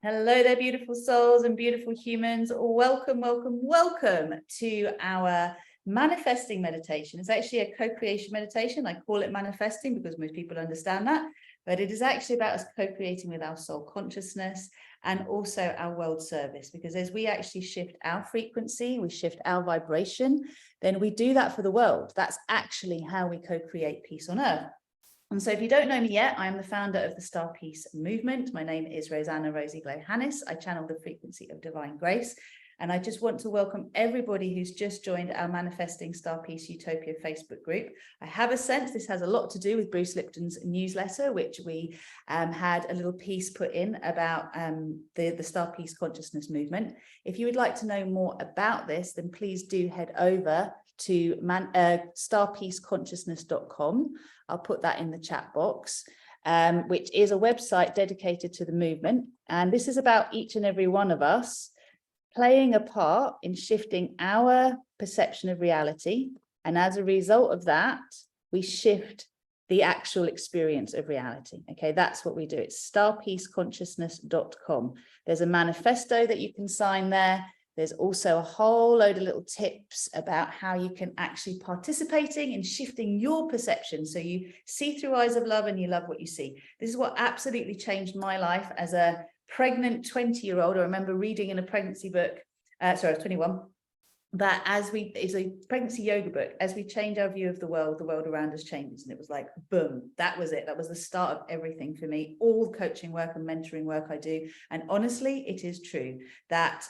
Hello there, beautiful souls and beautiful humans. Welcome, welcome, welcome to our manifesting meditation. It's actually a co-creation meditation. I call it manifesting because most people understand that, but it is actually about us co-creating with our soul consciousness and also our world service, because as we actually shift our frequency, we shift our vibration, then we do that for the world. That's actually how we co-create peace on earth. And so if you don't know me yet, I am the founder of the Star Peace movement. My name is RozyGlow. I channel the frequency of divine grace. And I just want to welcome everybody who's just joined our Manifesting Star Peace Utopia Facebook group. I have a sense this has a lot to do with Bruce Lipton's newsletter, which we had a little piece put in about the Star Peace Consciousness movement. If you would like to know more about this, then please do head over to starpeaceconsciousness.com. I'll put that in the chat box, which is a website dedicated to the movement. And this is about each and every one of us playing a part in shifting our perception of reality. And as a result of that, we shift the actual experience of reality. Okay, that's what we do. It's starpeaceconsciousness.com. There's a manifesto that you can sign there. There's also a whole load of little tips about how you can actually participating in shifting your perception. So you see through eyes of love and you love what you see. This is what absolutely changed my life as a pregnant 20-year-old. I remember reading in a pregnancy book, I was 21, that it's a pregnancy yoga book, as we change our view of the world around us changes. And it was like, boom, that was it. That was the start of everything for me, all the coaching work and mentoring work I do. And honestly, it is true that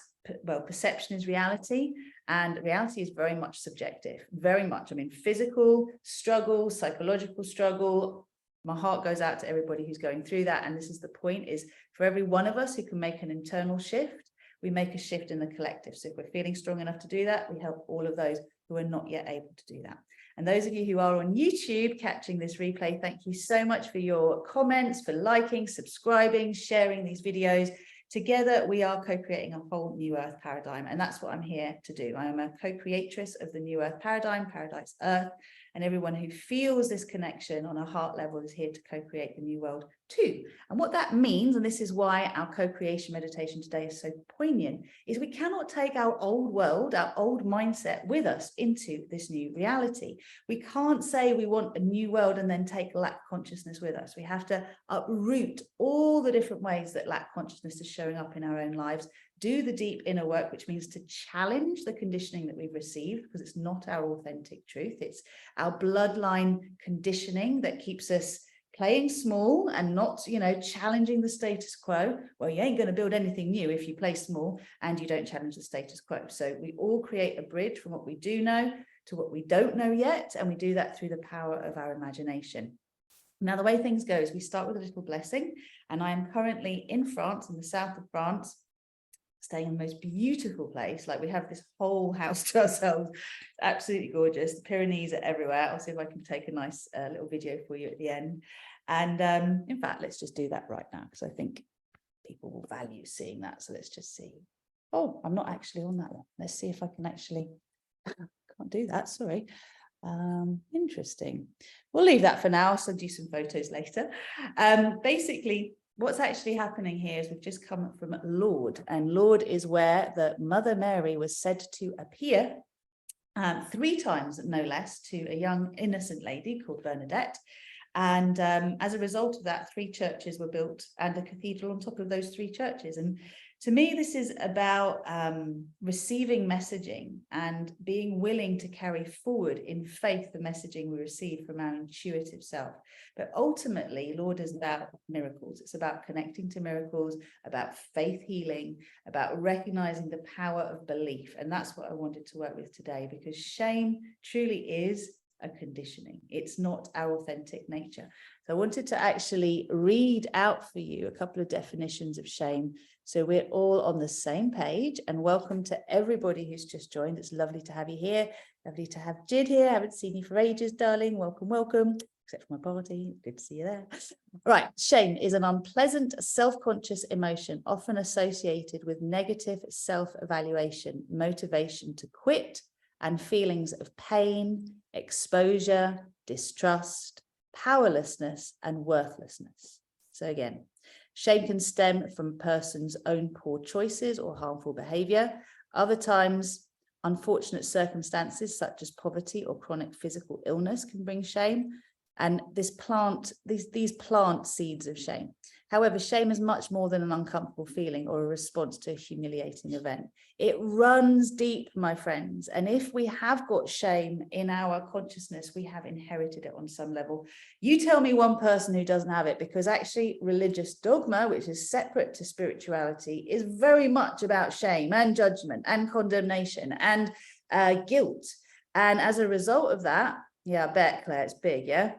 perception is reality, and reality is very much subjective, very much. I mean, physical struggle, psychological struggle. My heart goes out to everybody who's going through that. And this is the point, is for every one of us who can make an internal shift, we make a shift in the collective. So if we're feeling strong enough to do that, we help all of those who are not yet able to do that. And those of you who are on YouTube catching this replay, thank you so much for your comments, for liking, subscribing, sharing these videos. Together, we are co-creating a whole new earth paradigm. And that's what I'm here to do. I am a co-creatress of the new earth paradigm, Paradise Earth. And everyone who feels this connection on a heart level is here to co-create the new world too. And what that means, and this is why our co-creation meditation today is so poignant, is we cannot take our old world, our old mindset with us into this new reality. We can't say we want a new world and then take lack consciousness with us. We have to uproot all the different ways that lack consciousness is showing up in our own lives, do the deep inner work, which means to challenge the conditioning that we've received, because it's not our authentic truth. It's our bloodline conditioning that keeps us playing small and not, challenging the status quo. Well, you ain't going to build anything new if you play small and you don't challenge the status quo. So we all create a bridge from what we do know to what we don't know yet. And we do that through the power of our imagination. Now, the way things go is we start with a little blessing. And I am currently in France, in the south of France, staying in the most beautiful place. Like, we have this whole house to ourselves. Absolutely gorgeous. The Pyrenees are everywhere. I'll see if I can take a nice little video for you at the end. And in fact, let's just do that right now, because I think people will value seeing that. So let's just see. Oh, I'm not actually on that one. Let's see if I can actually, can't do that, sorry. Interesting. We'll leave that for now. I'll send you some photos later. Basically, what's actually happening here is we've just come from Lourdes, and Lourdes is where the Mother Mary was said to appear 3 times, no less, to a young innocent lady called Bernadette. And as a result of that, 3 churches were built and a cathedral on top of those 3 churches. And to me, this is about receiving messaging and being willing to carry forward in faith the messaging we receive from our intuitive self. But ultimately, Lourdes is about miracles. It's about connecting to miracles, about faith healing, about recognizing the power of belief. And that's what I wanted to work with today, because shame truly is a conditioning. It's not our authentic nature. So I wanted to actually read out for you a couple of definitions of shame, so we're all on the same page. And welcome to everybody who's just joined. It's lovely to have you here. Lovely to have Jid here. I haven't seen you for ages, darling. Welcome, welcome. Except for my party. Good to see you there. Right. Shame is an unpleasant, self-conscious emotion, often associated with negative self-evaluation, motivation to quit, and feelings of pain, exposure, distrust, powerlessness, and worthlessness. So again, Shame can stem from a person's own poor choices or harmful behavior. Other times, unfortunate circumstances such as poverty or chronic physical illness can bring shame. And these plant seeds of shame. However, shame is much more than an uncomfortable feeling or a response to a humiliating event. It runs deep, my friends. And if we have got shame in our consciousness, we have inherited it on some level. You tell me one person who doesn't have it, because actually religious dogma, which is separate to spirituality, is very much about shame and judgment and condemnation and guilt. And as a result of that, yeah, I bet, Claire, it's big, yeah?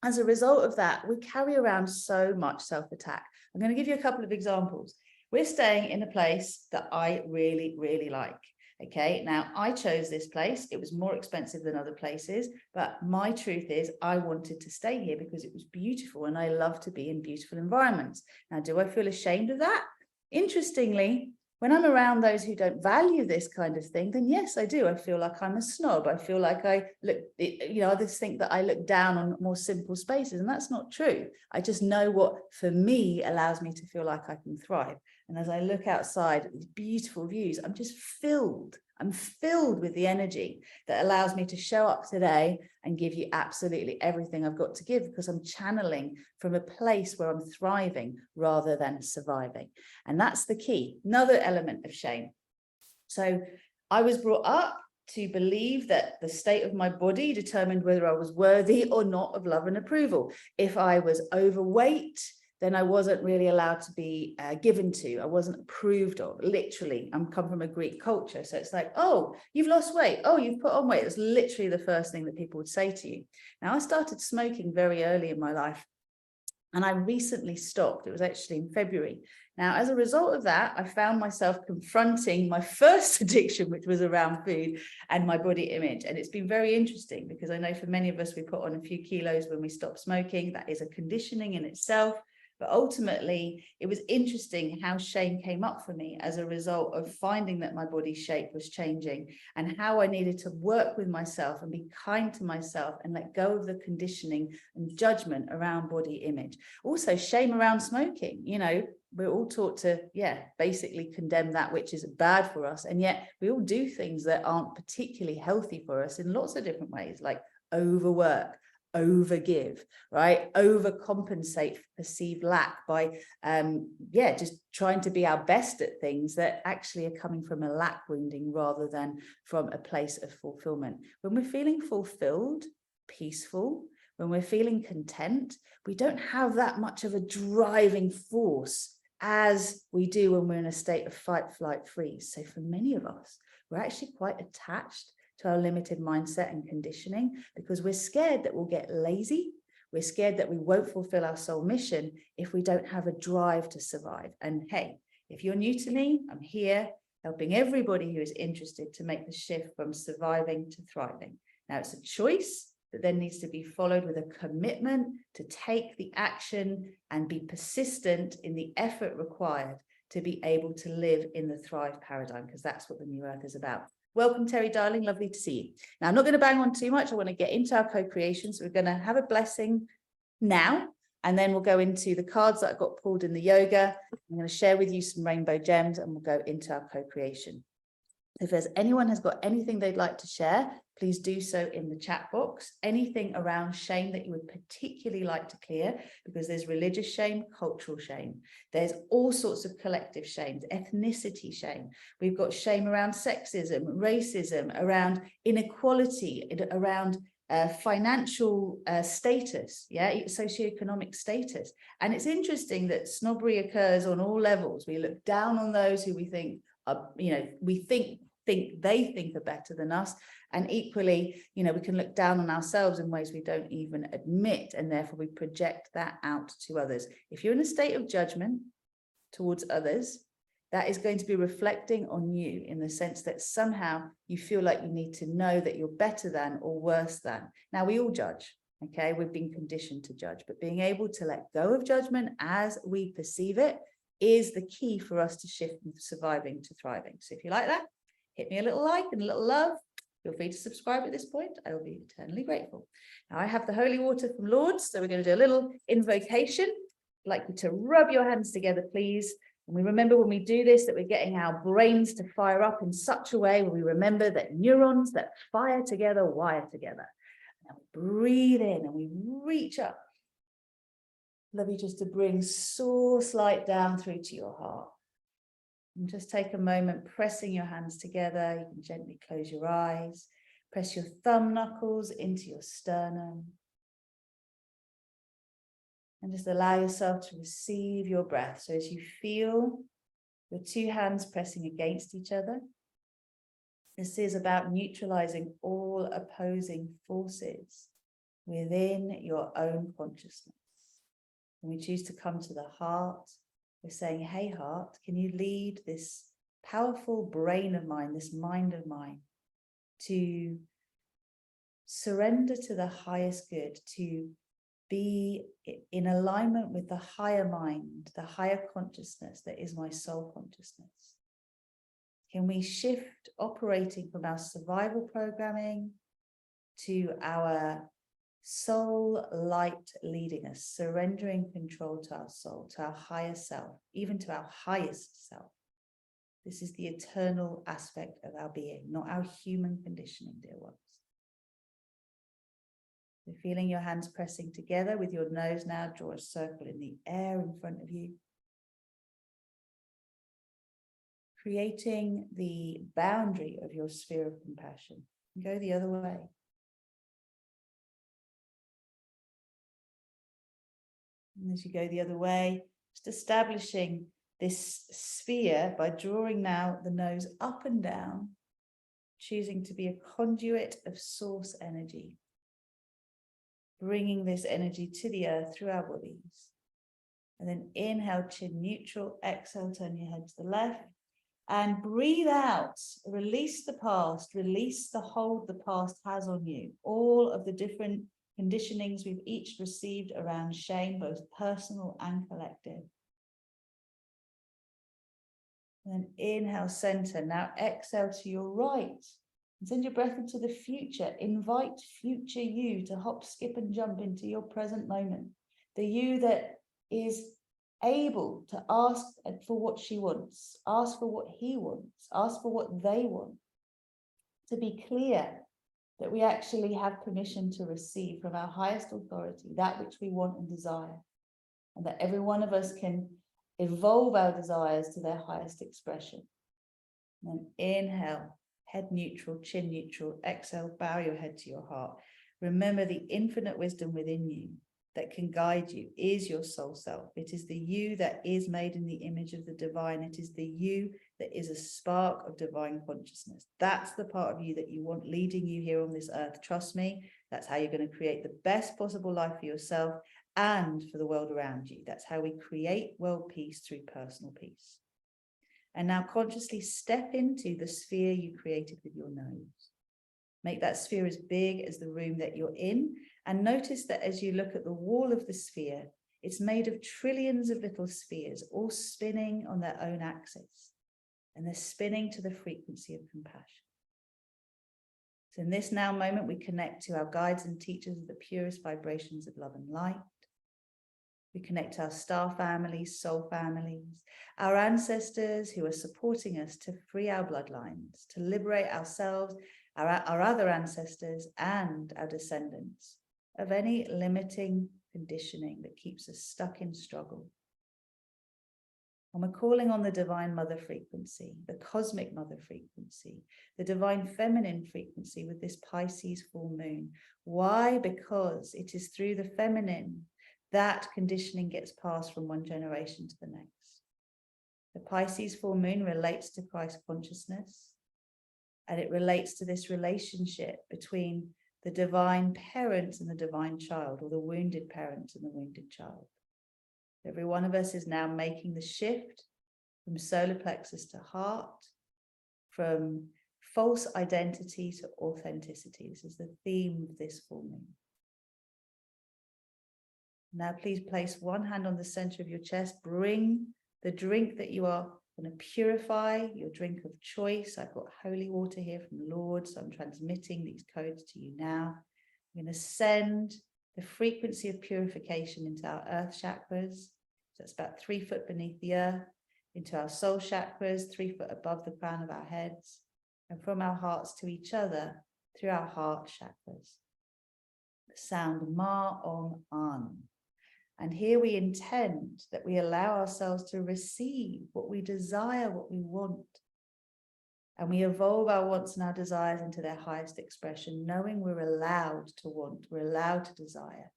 As a result of that, we carry around so much self-attack. I'm going to give you a couple of examples. We're staying in a place that I really, really like. Okay, now I chose this place. It was more expensive than other places, but my truth is I wanted to stay here because it was beautiful and I love to be in beautiful environments. Now, do I feel ashamed of that? Interestingly, when I'm around those who don't value this kind of thing, then yes, I do. I feel like I'm a snob. I feel like I look, others think that I look down on more simple spaces, and that's not true. I just know what, for me, allows me to feel like I can thrive. And as I look outside at these beautiful views, I'm just filled. I'm filled with the energy that allows me to show up today and give you absolutely everything I've got to give, because I'm channeling from a place where I'm thriving rather than surviving. And that's the key. Another element of shame. So I was brought up to believe that the state of my body determined whether I was worthy or not of love and approval. If I was overweight, then I wasn't really allowed to be given to. I wasn't approved of, literally. I'm come from a Greek culture. So it's like, oh, you've lost weight. Oh, you've put on weight. It's literally the first thing that people would say to you. Now, I started smoking very early in my life, and I recently stopped. It was actually in February. Now, as a result of that, I found myself confronting my first addiction, which was around food and my body image. And it's been very interesting because I know for many of us, we put on a few kilos when we stop smoking. That is a conditioning in itself. But ultimately, it was interesting how shame came up for me as a result of finding that my body shape was changing, and how I needed to work with myself and be kind to myself and let go of the conditioning and judgment around body image. Also, shame around smoking. We're all taught to, basically condemn that which is bad for us. And yet we all do things that aren't particularly healthy for us in lots of different ways, like overwork, overgive, right? Overcompensate for perceived lack by, just trying to be our best at things that actually are coming from a lack wounding rather than from a place of fulfillment. When we're feeling fulfilled, peaceful, when we're feeling content, we don't have that much of a driving force as we do when we're in a state of fight, flight, freeze. So for many of us, we're actually quite attached to our limited mindset and conditioning because we're scared that we'll get lazy. We're scared that we won't fulfill our soul mission if we don't have a drive to survive. And hey, if you're new to me, I'm here helping everybody who is interested to make the shift from surviving to thriving. Now, it's a choice that then needs to be followed with a commitment to take the action and be persistent in the effort required to be able to live in the Thrive paradigm, because that's what the New Earth is about. Welcome, Terry, darling. Lovely to see you. Now, I'm not going to bang on too much. I want to get into our co-creation. So we're going to have a blessing now, and then we'll go into the cards that I got pulled in the yoga. I'm going to share with you some rainbow gems, and we'll go into our co-creation. If there's anyone has got anything they'd like to share, please do so in the chat box. Anything around shame that you would particularly like to clear, because there's religious shame, cultural shame. There's all sorts of collective shames, ethnicity shame. We've got shame around sexism, racism, around inequality, around financial status, socioeconomic status. And it's interesting that snobbery occurs on all levels. We look down on those who we think are, we think they think are better than us, and equally, we can look down on ourselves in ways we don't even admit, and therefore we project that out to others. If you're in a state of judgment towards others, that is going to be reflecting on you in the sense that somehow you feel like you need to know that you're better than or worse than. Now, we all judge, okay? We've been conditioned to judge, but being able to let go of judgment as we perceive it is the key for us to shift from surviving to thriving. So if you like that, hit me a little like and a little love. Feel free to subscribe at this point. I will be eternally grateful. Now, I have the holy water from Lords, so we're going to do a little invocation. I'd like you to rub your hands together, please. And we remember when we do this, that we're getting our brains to fire up in such a way where we remember that neurons that fire together, wire together. Now we breathe in and we reach up. Love you just to bring source light down through to your heart. And just take a moment pressing your hands together. You can gently close your eyes. Press your thumb knuckles into your sternum. And just allow yourself to receive your breath. So as you feel your two hands pressing against each other, this is about neutralizing all opposing forces within your own consciousness. And we choose to come to the heart. We're saying, hey heart, can you lead this powerful brain of mine, this mind of mine, to surrender to the highest good, to be in alignment with the higher mind, the higher consciousness that is my soul consciousness? Can we shift operating from our survival programming to our soul light leading us, surrendering control to our soul, to our higher self, even to our highest self? This is the eternal aspect of our being, not our human conditioning, dear ones. You're feeling your hands pressing together with your nose now. Draw a circle in the air in front of you, creating the boundary of your sphere of compassion. Go the other way. And as you go the other way, just establishing this sphere by drawing now the nose up and down, choosing to be a conduit of source energy, bringing this energy to the earth through our bodies. And then inhale, chin neutral, exhale, turn your head to the left, and breathe out, release the past, release the hold the past has on you, all of the different conditionings we've each received around shame, both personal and collective. And then inhale, center. Now exhale to your right. And send your breath into the future. Invite future you to hop, skip, and jump into your present moment. The you that is able to ask for what she wants, ask for what he wants, ask for what they want. To be clear that we actually have permission to receive from our highest authority that which we want and desire. And that every one of us can evolve our desires to their highest expression. And then inhale, head neutral, chin neutral. Exhale, bow your head to your heart. Remember the infinite wisdom within you that can guide you is your soul self. It is the you that is made in the image of the divine. It is the you that is a spark of divine consciousness. That's the part of you that you want leading you here on this earth. Trust me, that's how you're going to create the best possible life for yourself and for the world around you. That's how we create world peace through personal peace. And now consciously step into the sphere you created with your nose. Make that sphere as big as the room that you're in. And notice that as you look at the wall of the sphere, it's made of trillions of little spheres, all spinning on their own axis. And they're spinning to the frequency of compassion. So in this now moment, we connect to our guides and teachers of the purest vibrations of love and light. We connect to our star families, soul families, our ancestors who are supporting us to free our bloodlines, to liberate ourselves, our other ancestors, and our descendants of any limiting conditioning that keeps us stuck in struggle. And we're calling on the divine mother frequency, the cosmic mother frequency, the divine feminine frequency with this Pisces full moon. Why? Because it is through the feminine that conditioning gets passed from one generation to the next. The Pisces full moon relates to Christ consciousness, and it relates to this relationship between the divine parent and the divine child, or the wounded parent and the wounded child. Every one of us is now making the shift from solar plexus to heart, from false identity to authenticity. This is the theme of this full moon. Now, please place one hand on the center of your chest. Bring the drink that you are going to purify, your drink of choice. I've got holy water here from the Lord, so I'm transmitting these codes to you now. I'm going to send the frequency of purification into our earth chakras, So it's about 3 foot beneath the earth, into our soul chakras, 3 foot above the crown of our heads, and from our hearts to each other through our heart chakras. The sound Ma Om An. And here we intend that we allow ourselves to receive what we desire, what we want. And we evolve our wants and our desires into their highest expression, knowing we're allowed to want, we're allowed to desire.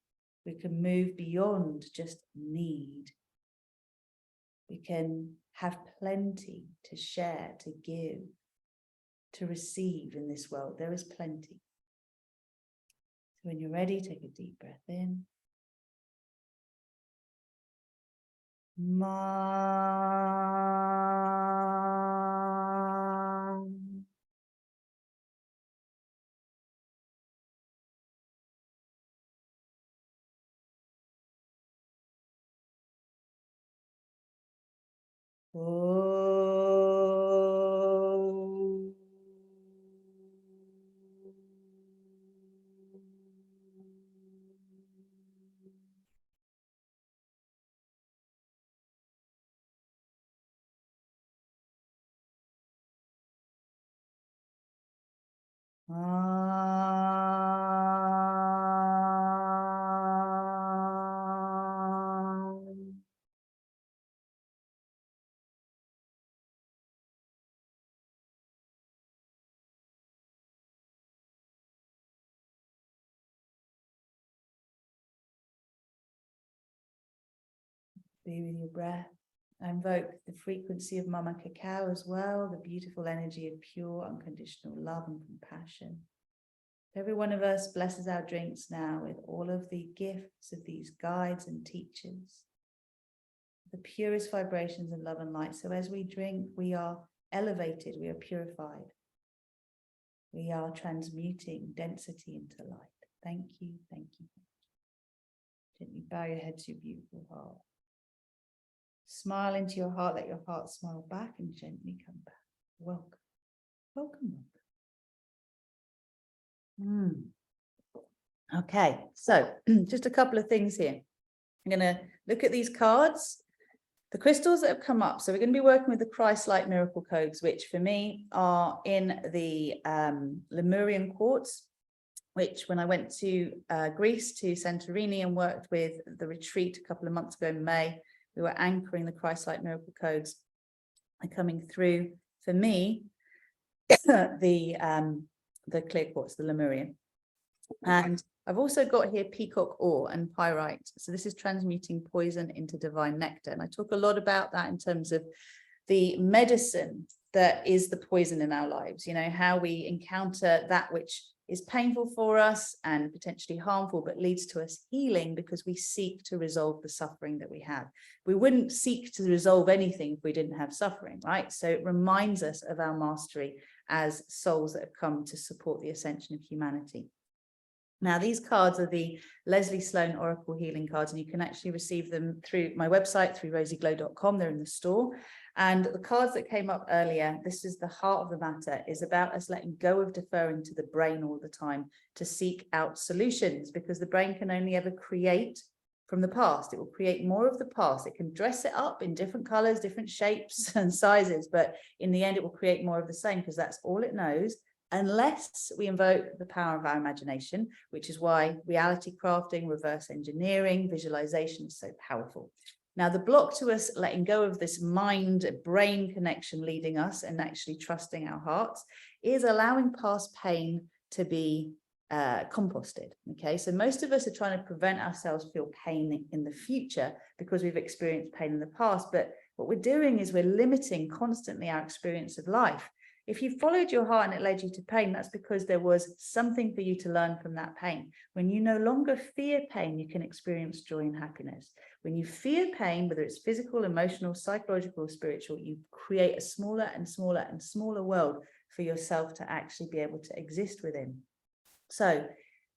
We can move beyond just need. We can have plenty to share, to give, to receive in this world. There is plenty. So when you're ready, take a deep breath in. Ma. Oh. Be with your breath. I invoke the frequency of Mama Cacao as well, the beautiful energy of pure, unconditional love and compassion. Every one of us blesses our drinks now with all of the gifts of these guides and teachers, the purest vibrations of love and light. So as we drink, we are elevated, we are purified. We are transmuting density into light. Thank you, thank you. Gently bow your head to your beautiful heart. Smile into your heart, let your heart smile back and gently come back. Welcome, welcome, welcome. Okay, so just a couple of things here. I'm going to look at these cards, the crystals that have come up. So we're going to be working with the Christ-like miracle codes, which for me are in the Lemurian quartz, which when I went to Greece, to Santorini, and worked with the retreat a couple of months ago in May, we were anchoring the Christ-like miracle codes and coming through, for me, the clear quartz, the Lemurian. And I've also got here peacock ore and pyrite. So this is transmuting poison into divine nectar. And I talk a lot about that in terms of the medicine that is the poison in our lives, you know, how we encounter that which is painful for us and potentially harmful, but leads to us healing because we seek to resolve the suffering that we have. We wouldn't seek to resolve anything if we didn't have suffering, right? So it reminds us of our mastery as souls that have come to support the ascension of humanity. Now, these cards are the Leslie Sloan Oracle Healing cards, and you can actually receive them through my website, through RozyGlow.com. They're in the store. And the cards that came up earlier, this is the heart of the matter, is about us letting go of deferring to the brain all the time to seek out solutions, because the brain can only ever create from the past. It will create more of the past. It can dress it up in different colors, different shapes and sizes, but in the end, it will create more of the same because that's all it knows. Unless we invoke the power of our imagination, which is why reality crafting, reverse engineering, visualization is so powerful. Now, the block to us letting go of this mind-brain connection leading us and actually trusting our hearts is allowing past pain to be composted. Okay, so most of us are trying to prevent ourselves feel pain in the future because we've experienced pain in the past. But what we're doing is we're limiting constantly our experience of life. If you followed your heart and it led you to pain, that's because there was something for you to learn from that pain. When you no longer fear pain, you can experience joy and happiness. When you fear pain, whether it's physical, emotional, psychological, or spiritual, you create a smaller and smaller and smaller world for yourself to actually be able to exist within. So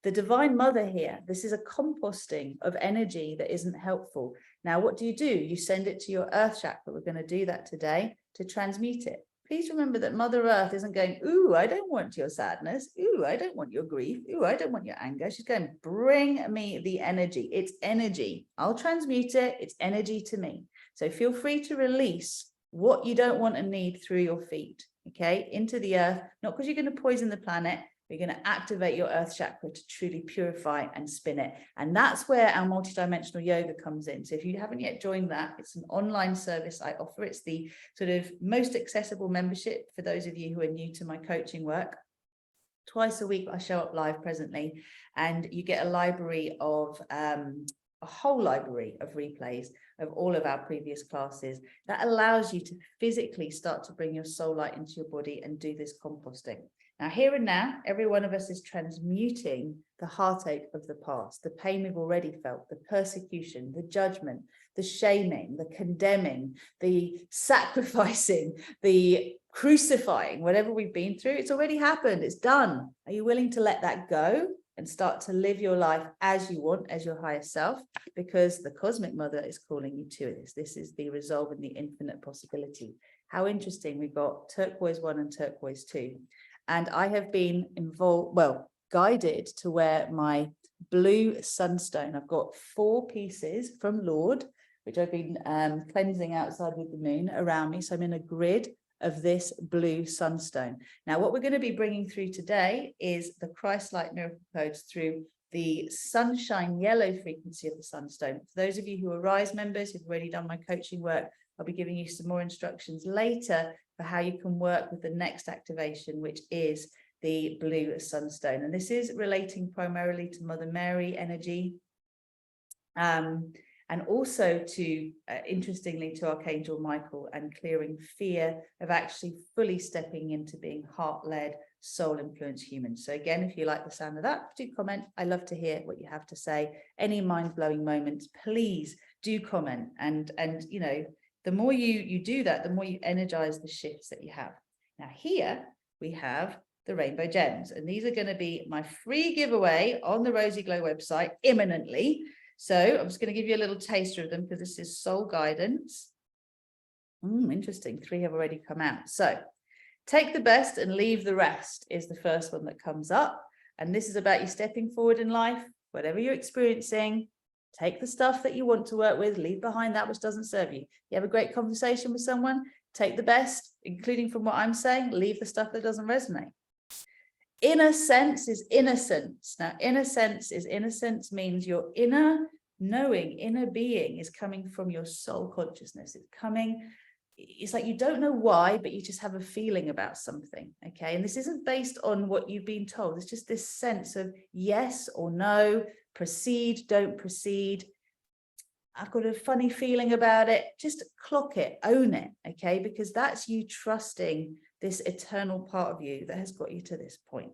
the Divine Mother here, this is a composting of energy that isn't helpful. Now, what do? You send it to your earth chakra. We're going to do that today to transmute it. please remember that Mother Earth isn't going, ooh, I don't want your sadness. Ooh, I don't want your grief. Ooh, I don't want your anger. She's going, bring me the energy. It's energy. I'll transmute it. It's energy to me. So feel free to release what you don't want and need through your feet, okay, into the earth, not because you're going to poison the planet. You're going to activate your earth chakra to truly purify and spin it. And that's where our multidimensional yoga comes in. So if you haven't yet joined that, it's an online service I offer. It's the sort of most accessible membership for those of you who are new to my coaching work. Twice a week, I show up live presently, and you get a library of a whole library of replays of all of our previous classes that allows you to physically start to bring your soul light into your body and do this composting. Now, here and now, every one of us is transmuting the heartache of the past, the pain we've already felt, the persecution, the judgment, the shaming, the condemning, the sacrificing, the crucifying, whatever we've been through. It's already happened. It's done. Are you willing to let that go and start to live your life as you want, as your higher self? Because the cosmic mother is calling you to this. This is the resolve and the infinite possibility. How interesting. We've got turquoise 1 and turquoise 2. And I have been involved, well, guided to wear my blue sunstone. I've got 4 pieces from Lord, which I've been cleansing outside with the moon around me. So I'm in a grid of this blue sunstone. Now, what we're going to be bringing through today is the Christ-like miracle codes through the sunshine yellow frequency of the sunstone. For those of you who are Rise members, who've already done my coaching work, I'll be giving you some more instructions later for how you can work with the next activation, which is the blue sunstone. And this is relating primarily to Mother Mary energy, and also to, interestingly, to Archangel Michael, and clearing fear of actually fully stepping into being heart-led, soul-influenced humans. So again, if you like the sound of that, do comment. I love to hear what you have to say. Any mind-blowing moments, please do comment. And you know, the more you do that, the more you energize the shifts that you have. Now here we have the rainbow gems, and these are going to be my free giveaway on the RozyGlow website imminently. So I'm just going to give you a little taster of them because this is soul guidance. Interesting. 3 have already come out. So take the best and leave the rest is the first one that comes up. And this is about you stepping forward in life, whatever you're experiencing. Take the stuff that you want to work with, leave behind that which doesn't serve you. You have a great conversation with someone, take the best, including from what I'm saying, leave the stuff that doesn't resonate. Inner sense is innocence. Now, inner sense is innocence means your inner knowing, inner being is coming from your soul consciousness. It's coming, it's like you don't know why, but you just have a feeling about something, okay? And this isn't based on what you've been told. It's just this sense of yes or no, proceed, don't proceed. I've got a funny feeling about it. Just clock it, own it, okay? Because that's you trusting this eternal part of you that has got you to this point.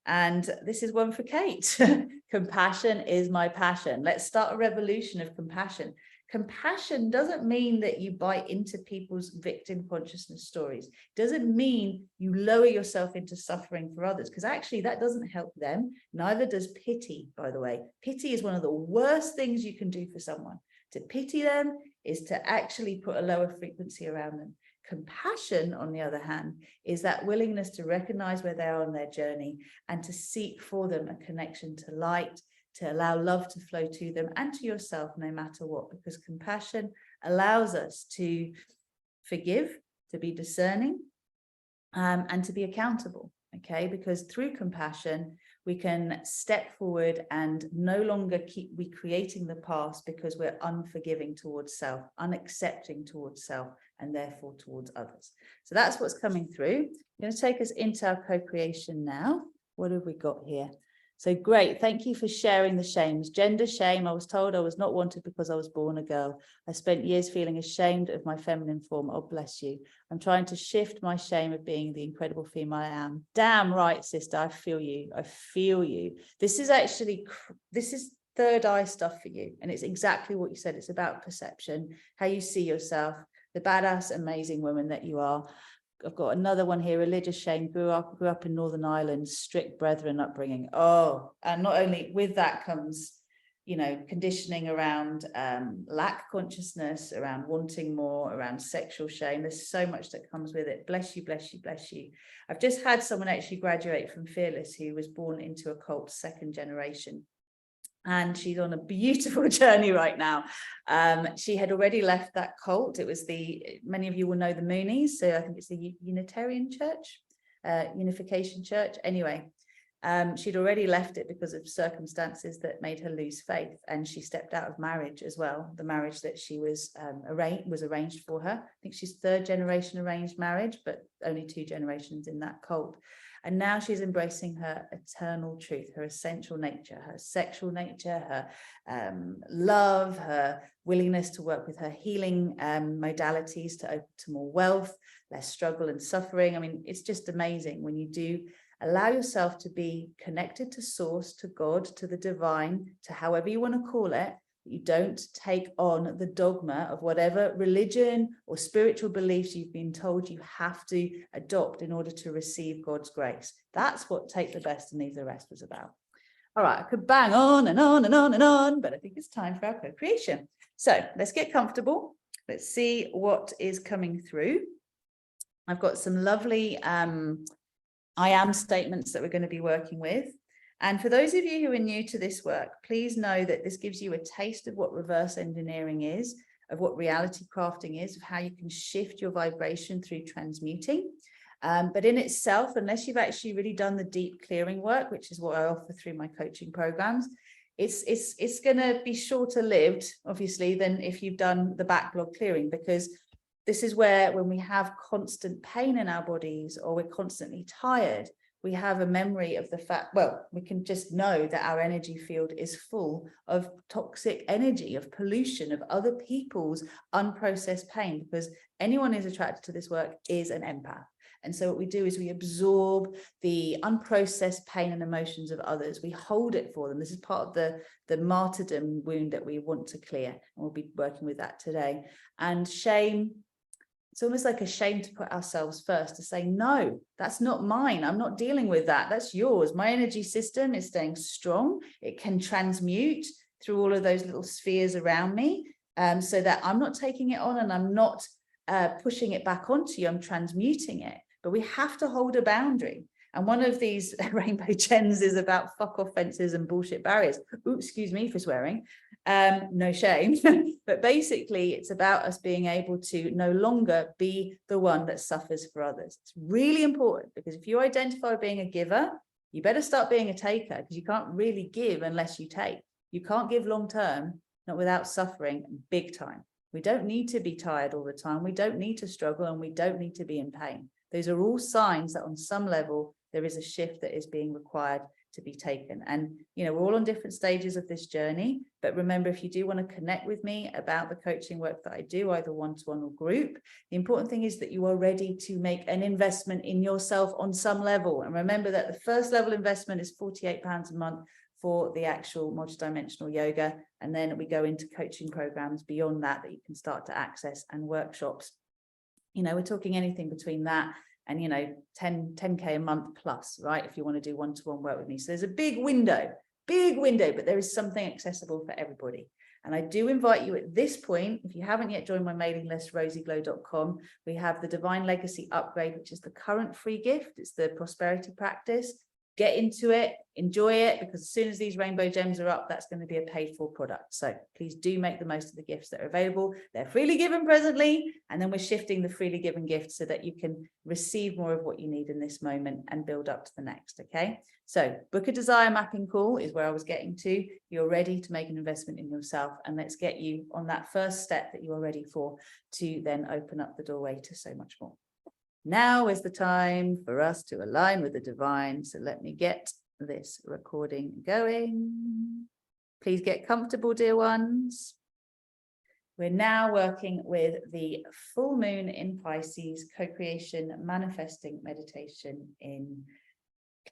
And this is one for Kate. Compassion is my passion. Let's start a revolution of compassion. Compassion doesn't mean that you bite into people's victim consciousness stories. It doesn't mean you lower yourself into suffering for others, because actually that doesn't help them. Neither does pity, by the way. Pity is one of the worst things you can do for someone. To pity them is to actually put a lower frequency around them. Compassion, on the other hand, is that willingness to recognize where they are on their journey and to seek for them a connection to light, to allow love to flow to them and to yourself no matter what, because compassion allows us to forgive, to be discerning, and to be accountable, okay? Because through compassion, we can step forward and no longer keep recreating the past because we're unforgiving towards self, unaccepting towards self, and therefore towards others. So that's what's coming through. I'm going to take us into our co-creation now. What have we got here? So great. Thank you for sharing the shames. Gender shame. I was told I was not wanted because I was born a girl. I spent years feeling ashamed of my feminine form. Oh, bless you. I'm trying to shift my shame of being the incredible female I am. Damn right, sister. I feel you. I feel you. This is third eye stuff for you. And it's exactly what you said. It's about perception, how you see yourself, the badass, amazing woman that you are. I've got another one here, religious shame, grew up in Northern Ireland, strict brethren upbringing. Oh, and not only with that comes, conditioning around lack consciousness, around wanting more, around sexual shame. There's so much that comes with it. Bless you, bless you, bless you. I've just had someone actually graduate from Fearless who was born into a cult, 2nd generation. And she's on a beautiful journey right now. She had already left that cult. It was many of you will know the Moonies. So I think it's the Unitarian Church, Unification Church. Anyway, she'd already left it because of circumstances that made her lose faith. And she stepped out of marriage as well. The marriage that she was arranged for her. I think she's 3rd generation arranged marriage, but only 2 generations in that cult. And now she's embracing her eternal truth, her essential nature, her sexual nature, her love, her willingness to work with her healing modalities to open to more wealth, less struggle and suffering. I mean, it's just amazing when you do allow yourself to be connected to source, to God, to the divine, to however you want to call it. You don't take on the dogma of whatever religion or spiritual beliefs you've been told you have to adopt in order to receive God's grace. That's what Take the Best and Leave the Rest was about. All right, I could bang on and on and on and on, but I think it's time for our co-creation. So let's get comfortable. Let's see what is coming through. I've got some lovely I am statements that we're going to be working with. And for those of you who are new to this work, please know that this gives you a taste of what reverse engineering is, of what reality crafting is, of how you can shift your vibration through transmuting. But in itself, unless you've actually really done the deep clearing work, which is what I offer through my coaching programs, it's going to be shorter lived, obviously, than if you've done the backlog clearing, because this is where when we have constant pain in our bodies or we're constantly tired, we have a memory of the fact, well, we can just know that our energy field is full of toxic energy, of pollution, of other people's unprocessed pain, because anyone who's attracted to this work is an empath. And so what we do is we absorb the unprocessed pain and emotions of others. We hold it for them. This is part of the martyrdom wound that we want to clear. And we'll be working with that today. And shame, it's almost like a shame to put ourselves first, to say, no, that's not mine. I'm not dealing with that. That's yours. My energy system is staying strong. It can transmute through all of those little spheres around me, so that I'm not taking it on and I'm not pushing it back onto you. I'm transmuting it. But we have to hold a boundary. And one of these rainbow gems is about fuck off fences and bullshit barriers. Ooh, excuse me for swearing. No shame. But basically, it's about us being able to no longer be the one that suffers for others. It's really important, because if you identify being a giver, you better start being a taker, because you can't really give unless you take. You can't give long term, not without suffering big time. We don't need to be tired all the time. We don't need to struggle, and we don't need to be in pain. Those are all signs that on some level, there is a shift that is being required to be taken. And, you know, we're all on different stages of this journey. But remember, if you do want to connect with me about the coaching work that I do, either one-to-one or group, the important thing is that you are ready to make an investment in yourself on some level. And remember that the first level investment is £48 a month for the actual multidimensional yoga. And then we go into coaching programs beyond that you can start to access, and workshops. You know, we're talking anything between that and, you know, 10K a month plus, right? If you want to do one-to-one work with me. So there's a big window, but there is something accessible for everybody. And I do invite you at this point, if you haven't yet joined my mailing list, RozyGlow.com, we have the Divine Legacy Upgrade, which is the current free gift. It's the prosperity practice. Get into it, enjoy it, because as soon as these rainbow gems are up, that's going to be a paid for product. So please do make the most of the gifts that are available. They're freely given presently, and then we're shifting the freely given gifts so that you can receive more of what you need in this moment and build up to the next. Okay, so book a desire mapping call is where I was getting to. You're ready to make an investment in yourself, and let's get you on that first step that you are ready for, to then open up the doorway to so much more. Now is the time for us to align with the divine. So let me get this recording going. Please get comfortable, dear ones. We're now working with the full moon in Pisces, co-creation manifesting meditation in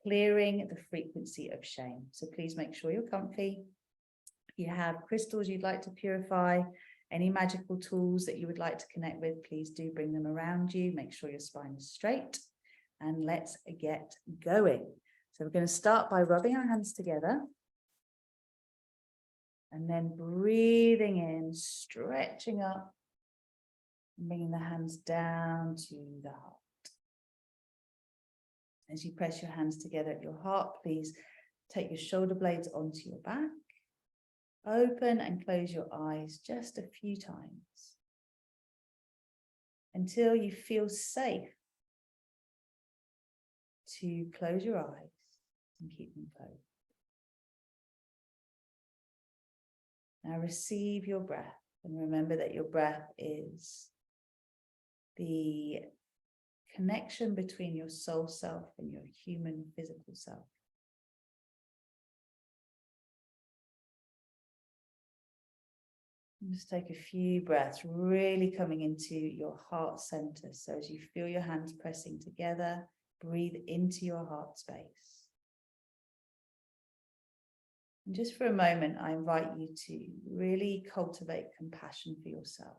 clearing the frequency of shame. So please make sure you're comfy. If you have crystals you'd like to purify, any magical tools that you would like to connect with, please do bring them around you. Make sure your spine is straight, and let's get going. So we're going to start by rubbing our hands together. And then breathing in, stretching up, and bringing the hands down to the heart. As you press your hands together at your heart, please take your shoulder blades onto your back. Open and close your eyes just a few times until you feel safe to close your eyes and keep them closed. Now receive your breath, and remember that your breath is the connection between your soul self and your human physical self. And just take a few breaths, really coming into your heart center. So as you feel your hands pressing together, breathe into your heart space. And just for a moment, I invite you to really cultivate compassion for yourself,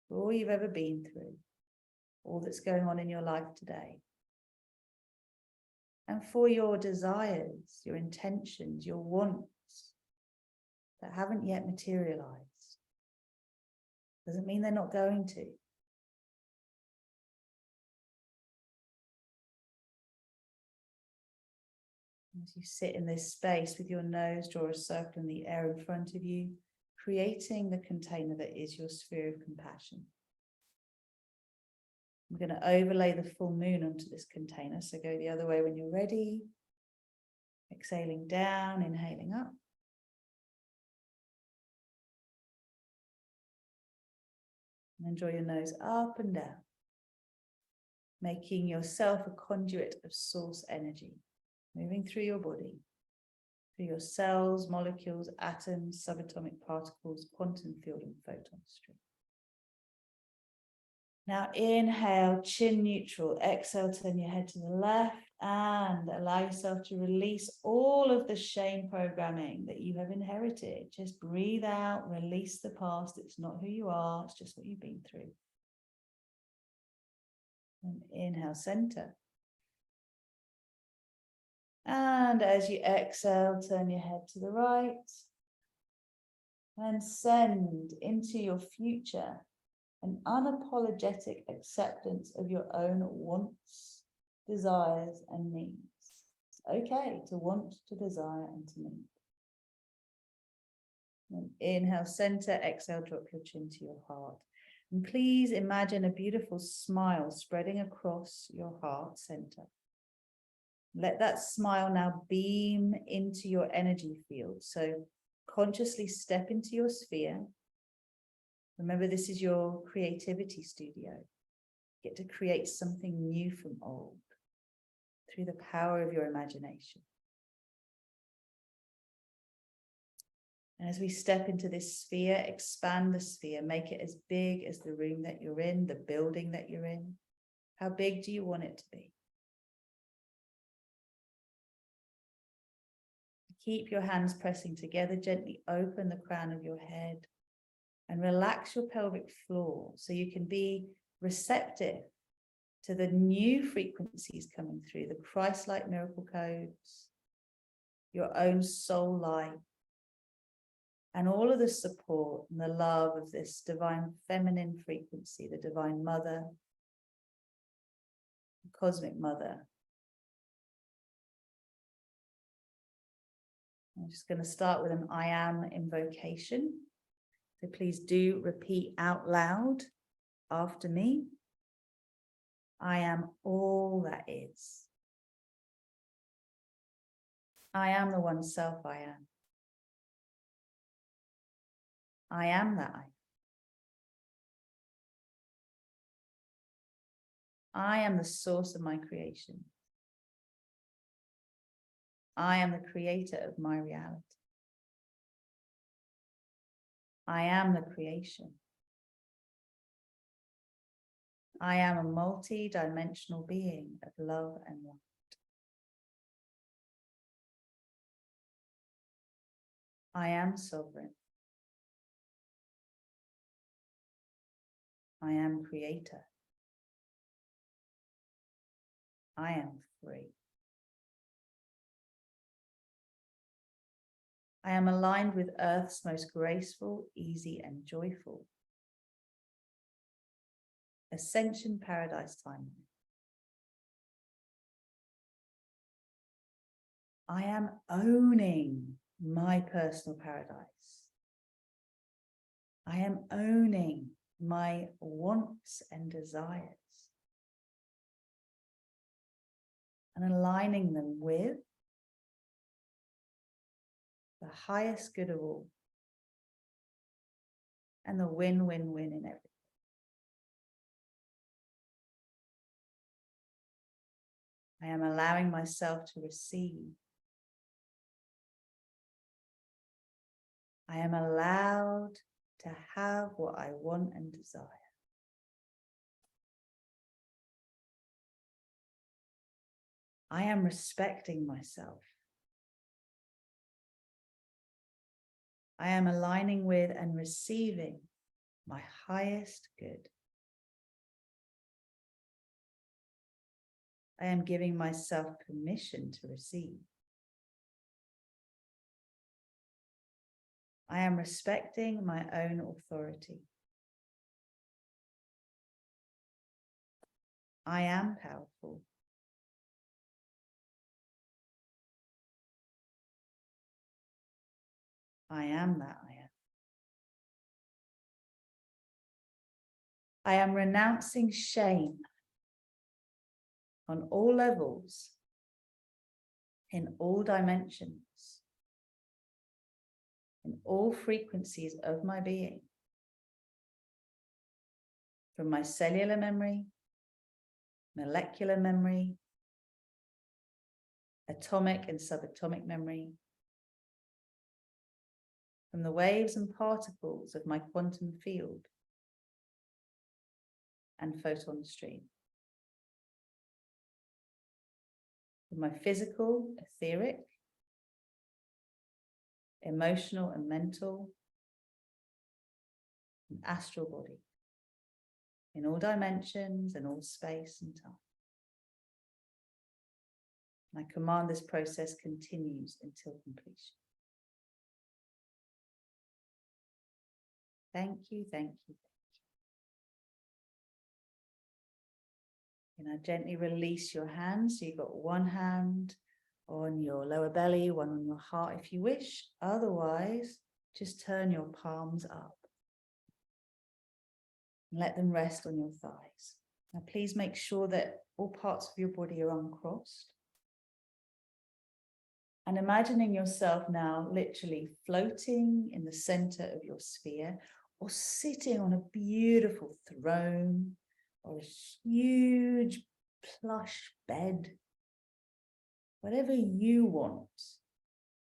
for all you've ever been through, all that's going on in your life today, and for your desires, your intentions, your wants that haven't yet materialized. Doesn't mean they're not going to. As you sit in this space with your nose, draw a circle in the air in front of you, creating the container that is your sphere of compassion. I'm going to overlay the full moon onto this container, so go the other way when you're ready. Exhaling down, inhaling up. And then draw your nose up and down, making yourself a conduit of source energy, moving through your body, through your cells, molecules, atoms, subatomic particles, quantum field, and photon stream. Now inhale, chin neutral. Exhale, turn your head to the left and allow yourself to release all of the shame programming that you have inherited. Just breathe out, release the past. It's not who you are, it's just what you've been through. And inhale, center. And as you exhale, turn your head to the right and send into your future an unapologetic acceptance of your own wants, desires, and needs. It's okay to want, to desire, and to need. And inhale, center, exhale, drop your chin to your heart. And please imagine a beautiful smile spreading across your heart center. Let that smile now beam into your energy field. So consciously step into your sphere. Remember, this is your creativity studio. You get to create something new from old through the power of your imagination. And as we step into this sphere, expand the sphere, make it as big as the room that you're in, the building that you're in. How big do you want it to be? Keep your hands pressing together, gently open the crown of your head and relax your pelvic floor so you can be receptive to the new frequencies coming through, the Christ-like miracle codes, your own soul light, and all of the support and the love of this divine feminine frequency, the divine mother, the cosmic mother. I'm just going to start with an I am invocation. So please do repeat out loud after me. I am all that is. I am the one self I am. I am that I am the source of my creation. I am the creator of my reality. I am the creation. I am a multi-dimensional being of love and light. I am sovereign. I am creator. I am free. I am aligned with Earth's most graceful, easy, and joyful Ascension Paradise timeline. I am owning my personal paradise. I am owning my wants and desires and aligning them with the highest good of all and the win-win-win in everything. I am allowing myself to receive. I am allowed to have what I want and desire. I am respecting myself. I am aligning with and receiving my highest good. I am giving myself permission to receive. I am respecting my own authority. I am powerful. I am that I am. I am renouncing shame on all levels, in all dimensions, in all frequencies of my being, from my cellular memory, molecular memory, atomic and subatomic memory, from the waves and particles of my quantum field and photon stream, from my physical, etheric, emotional and mental, and astral body, in all dimensions and all space and time. And I command this process continues until completion. Thank you, thank you, thank you. And now gently release your hands. So you've got one hand on your lower belly, one on your heart if you wish. Otherwise, just turn your palms up. And let them rest on your thighs. Now please make sure that all parts of your body are uncrossed. And imagining yourself now literally floating in the center of your sphere, or sitting on a beautiful throne, or a huge plush bed, whatever you want,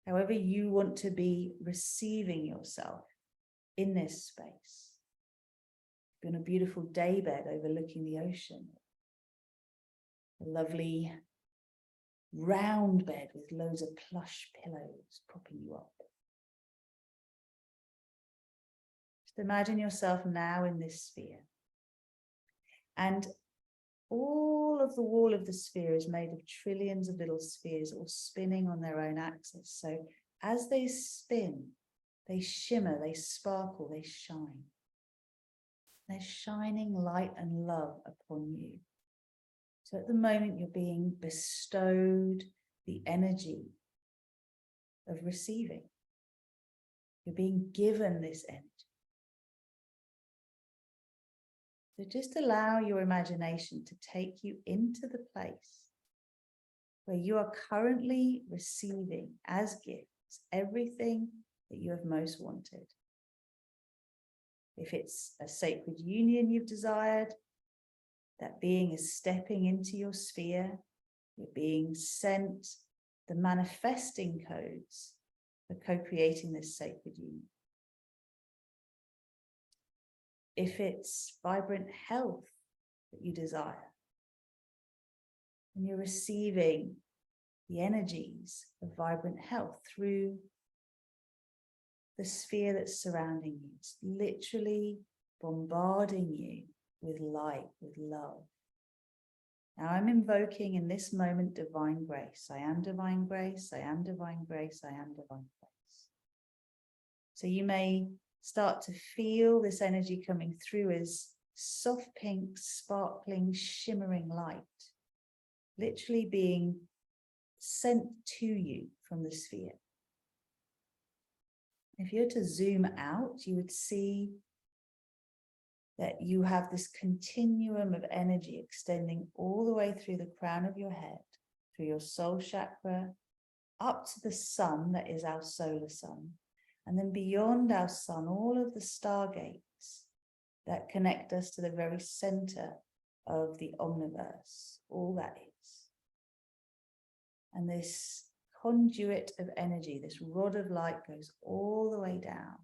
however you want to be receiving yourself in this space. On a beautiful day bed overlooking the ocean, a lovely round bed with loads of plush pillows propping you up. Just imagine yourself now in this sphere, and all of the wall of the sphere is made of trillions of little spheres, all spinning on their own axis. So as they spin, they shimmer, they sparkle, they shine. They're shining light and love upon you. So at the moment, you're being bestowed the energy of receiving. You're being given this energy. So just allow your imagination to take you into the place where you are currently receiving as gifts everything that you have most wanted. If it's a sacred union you've desired, that being is stepping into your sphere, you're being sent the manifesting codes for co-creating this sacred union. If it's vibrant health that you desire, and you're receiving the energies of vibrant health through the sphere that's surrounding you. It's literally bombarding you with light, with love. Now I'm invoking in this moment divine grace. I am divine grace, I am divine grace, I am divine grace. So you may start to feel this energy coming through as soft pink, sparkling, shimmering light, literally being sent to you from the sphere. If you were to zoom out, you would see that you have this continuum of energy extending all the way through the crown of your head, through your soul chakra, up to the sun that is our solar sun, and then beyond our sun, all of the stargates that connect us to the very center of the omniverse, all that is. And this conduit of energy, this rod of light, goes all the way down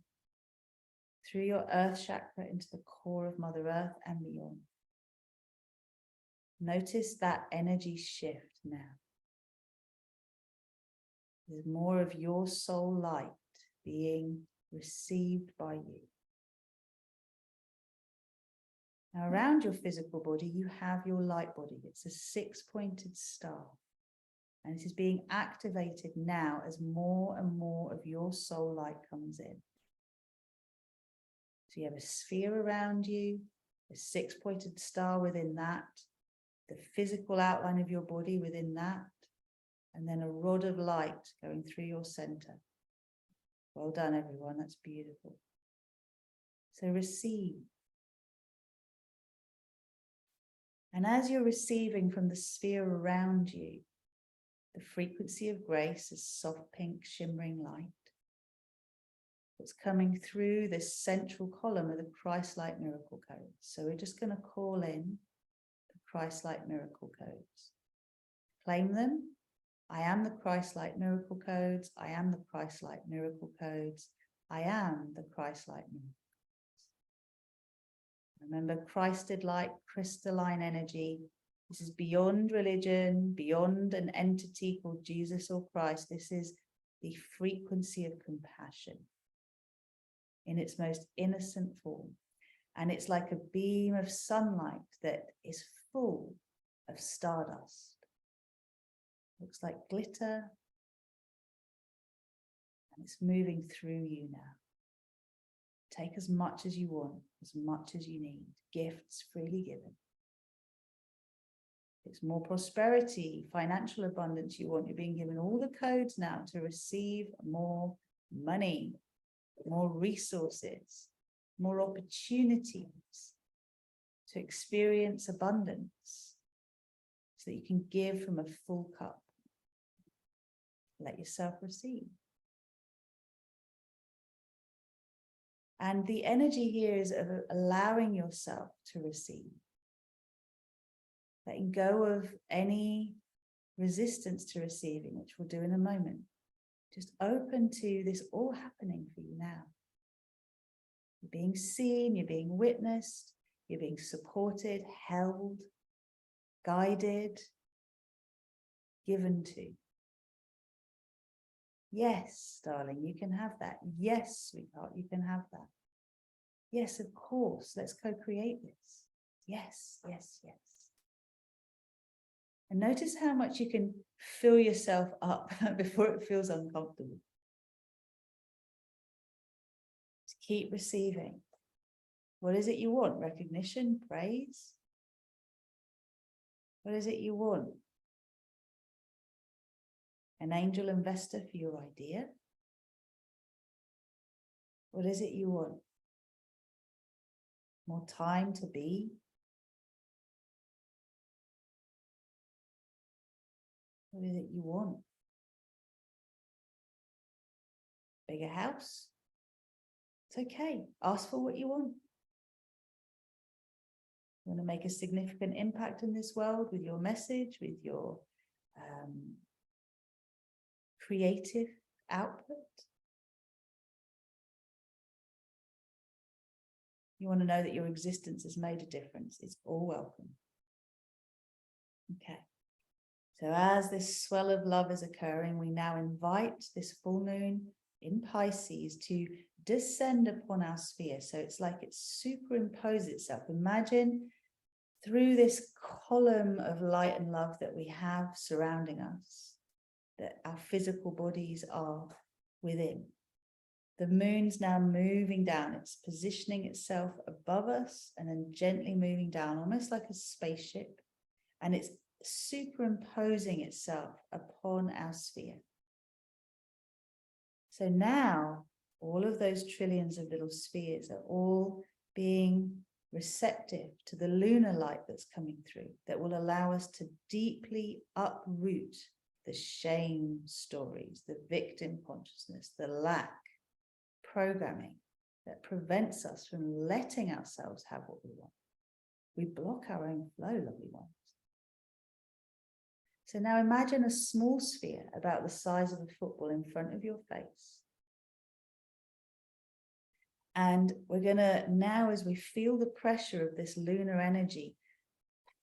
through your earth chakra into the core of Mother Earth and beyond. Notice that energy shift now. There's more of your soul light being received by you. Now, around your physical body, you have your light body. It's a 6-pointed star. And it is being activated now as more and more of your soul light comes in. So you have a sphere around you, a 6-pointed star within that, the physical outline of your body within that, and then a rod of light going through your center. Well done, everyone. That's beautiful. So receive. And as you're receiving from the sphere around you, the frequency of grace is soft pink shimmering light. It's coming through this central column of the Christ-like miracle codes. So we're just going to call in the Christ-like miracle codes. Claim them. I am the Christ-like miracle codes. I am the Christ-like miracle codes. I am the Christ-like miracle codes. Remember, Christed light, crystalline energy. This is beyond religion, beyond an entity called Jesus or Christ. This is the frequency of compassion in its most innocent form. And it's like a beam of sunlight that is full of stardust. Looks like glitter. And it's moving through you now. Take as much as you want, as much as you need. Gifts freely given. It's more prosperity, financial abundance you want. You're being given all the codes now to receive more money, more resources, more opportunities to experience abundance so that you can give from a full cup. Let yourself receive. And the energy here is of allowing yourself to receive. Letting go of any resistance to receiving, which we'll do in a moment. Just open to this all happening for you now. You're being seen, you're being witnessed, you're being supported, held, guided, given to. Yes, darling, you can have that. Yes, sweetheart, you can have that. Yes, of course, let's co-create this. Yes, yes, yes. And notice how much you can fill yourself up before it feels uncomfortable. Just keep receiving. What is it you want? Recognition, praise? What is it you want? An angel investor for your idea? What is it you want? More time to be? What is it you want? Bigger house? It's okay. Ask for what you want. You want to make a significant impact in this world with your message, with your creative output. You want to know that your existence has made a difference. It's all welcome. Okay. So as this swell of love is occurring, we now invite this full moon in Pisces to descend upon our sphere. So it's like it superimposes itself. Imagine through this column of light and love that we have surrounding us, that our physical bodies are within. The moon's now moving down. It's positioning itself above us and then gently moving down, almost like a spaceship. And it's superimposing itself upon our sphere. So now all of those trillions of little spheres are all being receptive to the lunar light that's coming through, that will allow us to deeply uproot the shame stories, the victim consciousness, the lack programming that prevents us from letting ourselves have what we want. We block our own flow, lovely ones. So now imagine a small sphere about the size of a football in front of your face. And we're going to now, as we feel the pressure of this lunar energy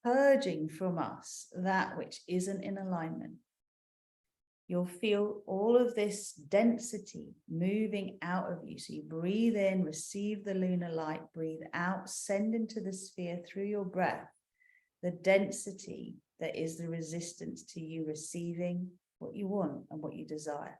purging from us that which isn't in alignment, you'll feel all of this density moving out of you. So you breathe in, receive the lunar light, breathe out, send into the sphere through your breath the density that is the resistance to you receiving what you want and what you desire.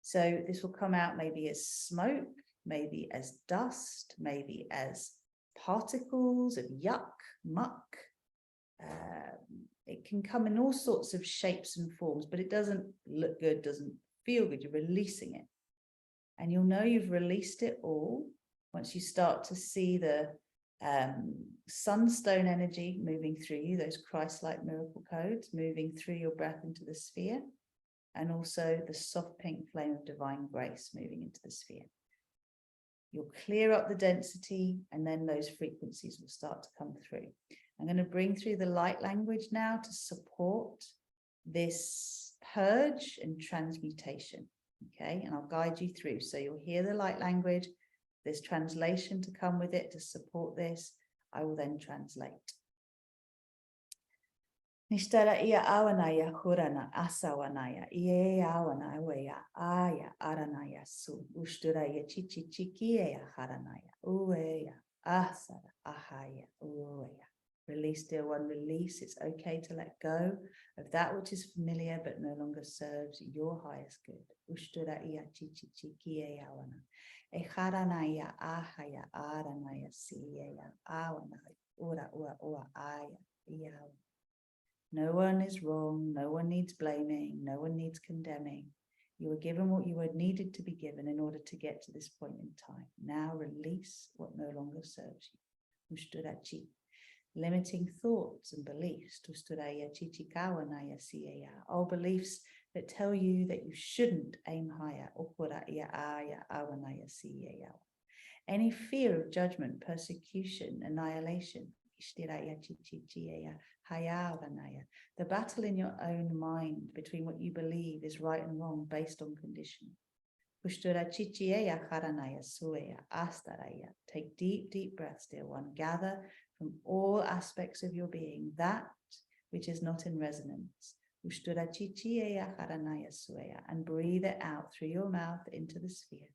So this will come out maybe as smoke, maybe as dust, maybe as particles of yuck, muck. It can come in all sorts of shapes and forms, but it doesn't look good, doesn't feel good. You're releasing it. And you'll know you've released it all once you start to see the sunstone energy moving through you, those Christ-like miracle codes moving through your breath into the sphere, and also the soft pink flame of divine grace moving into the sphere. You'll clear up the density, and then those frequencies will start to come through. I'm going to bring through the light language now to support this purge and transmutation. Okay, and I'll guide you through. So you'll hear the light language. There's translation to come with it to support this. I will then translate. Nishtara ia awanaya hurana asawanaya ie awana weya aya aranaya su usturaya chichi chikiya haranaya ueya asara ahaya ueya. Release, dear one, release. It's okay to let go of that which is familiar but no longer serves your highest good. Usturaya chichi chikiya awana. Eharanaya ahaya aranaya siya awana ura ura ura aya yawa. No one is wrong, no one needs blaming, no one needs condemning. You were given what you were needed to be given in order to get to this point in time. Now release what no longer serves you. Ushturachi. Limiting thoughts and beliefs. All beliefs that tell you that you shouldn't aim higher. Any fear of judgment, persecution, annihilation. The battle in your own mind between what you believe is right and wrong based on conditioning. Take deep, deep breaths, dear one. Gather from all aspects of your being that which is not in resonance. And breathe it out through your mouth into the sphere.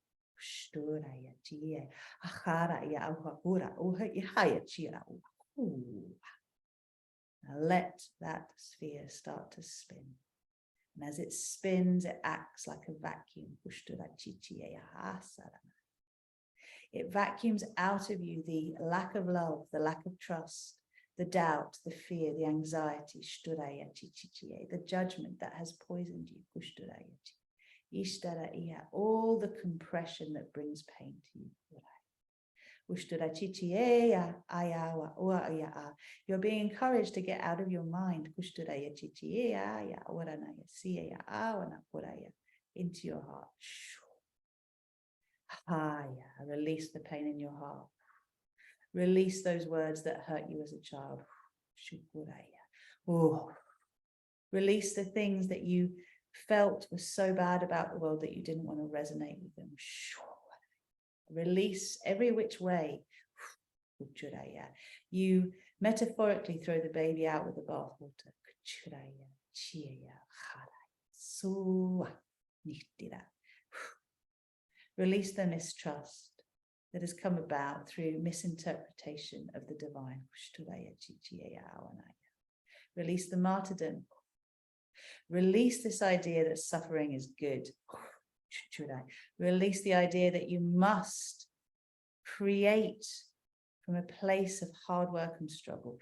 Now let that sphere start to spin. And as it spins, it acts like a vacuum. It vacuums out of you the lack of love, the lack of trust, the doubt, the fear, the anxiety, the judgment that has poisoned you. All the compression that brings pain to you. You're being encouraged to get out of your mind into your heart. Release the pain in your heart. Release those words that hurt you as a child. Release the things that you felt were so bad about the world that you didn't want to resonate with them. Release every which way. You metaphorically throw the baby out with the bathwater. Release the mistrust that has come about through misinterpretation of the divine. Release the martyrdom. Release this idea that suffering is good. Release the idea that you must create from a place of hard work and struggle.